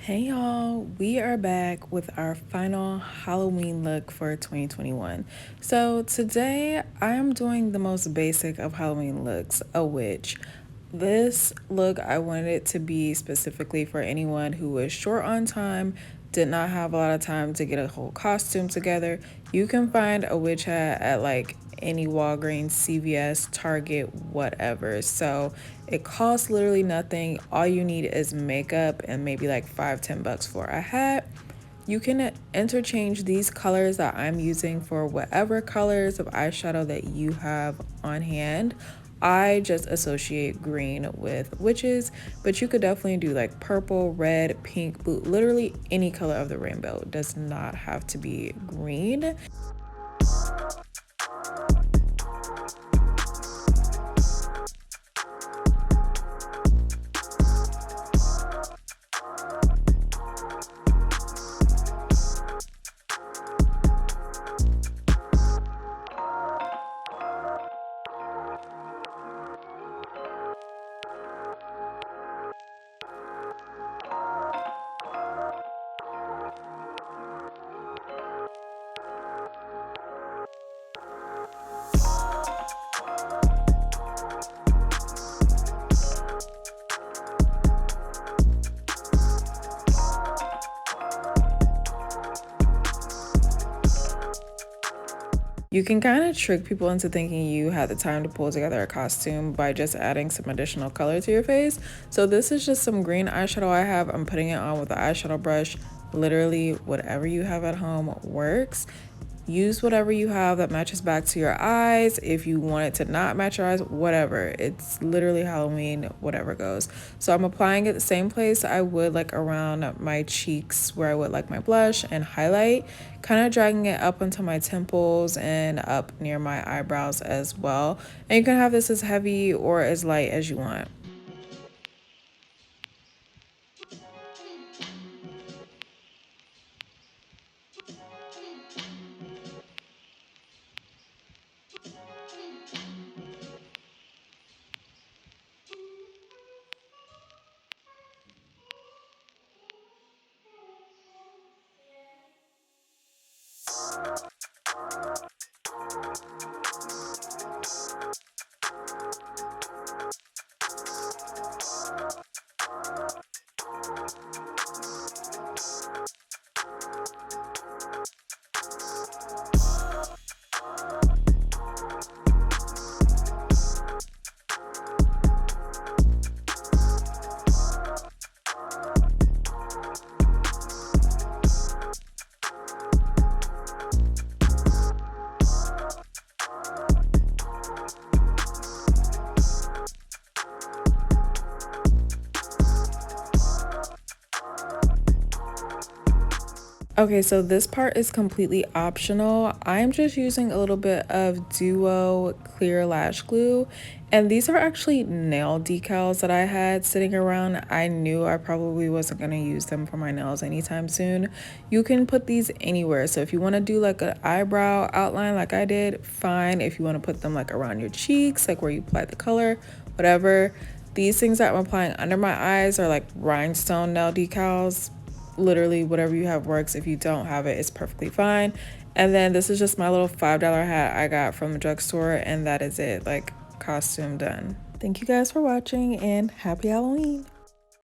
Hey y'all, we are back with our final Halloween look for 2021. So today I am doing the most basic of Halloween looks, a witch. This look I wanted it to be specifically for anyone who was short on time, did not have a lot of time to get a whole costume together. You can find a witch hat at like any Walgreens, CVS, Target, whatever. So it costs literally nothing. All you need is makeup and maybe like $5-10 for a hat. You can interchange these colors that I'm using for whatever colors of eyeshadow that you have on hand. I just associate green with witches, but you could definitely do like purple, red, pink, blue, literally any color of the rainbow. It does not have to be green. You can kind of trick people into thinking you had the time to pull together a costume by just adding some additional color to your face. So this is just some green eyeshadow I have. I'm putting it on with the eyeshadow brush. Literally whatever you have at home works. Use whatever you have that matches back to your eyes. If you want it to not match your eyes, whatever. It's literally Halloween, whatever goes. So I'm applying it the same place I would like around my cheeks where I would like my blush and highlight, kind of dragging it up onto my temples and up near my eyebrows as well. And you can have this as heavy or as light as you want. Okay, so this part is completely optional. I'm just using a little bit of Duo clear lash glue, and these are actually nail decals that I had sitting around. I knew I probably wasn't going to use them for my nails anytime soon. You can put these anywhere. So if you want to do like an eyebrow outline like I did, fine. If you want to put them like around your cheeks, like where you apply the color, whatever. These things that I'm applying under my eyes are like rhinestone nail decals. Literally whatever you have works. If you don't have it, it's perfectly fine. And then this is just my little $5 hat I got from the drugstore, and that is it. Like, costume done. Thank you guys for watching and happy Halloween.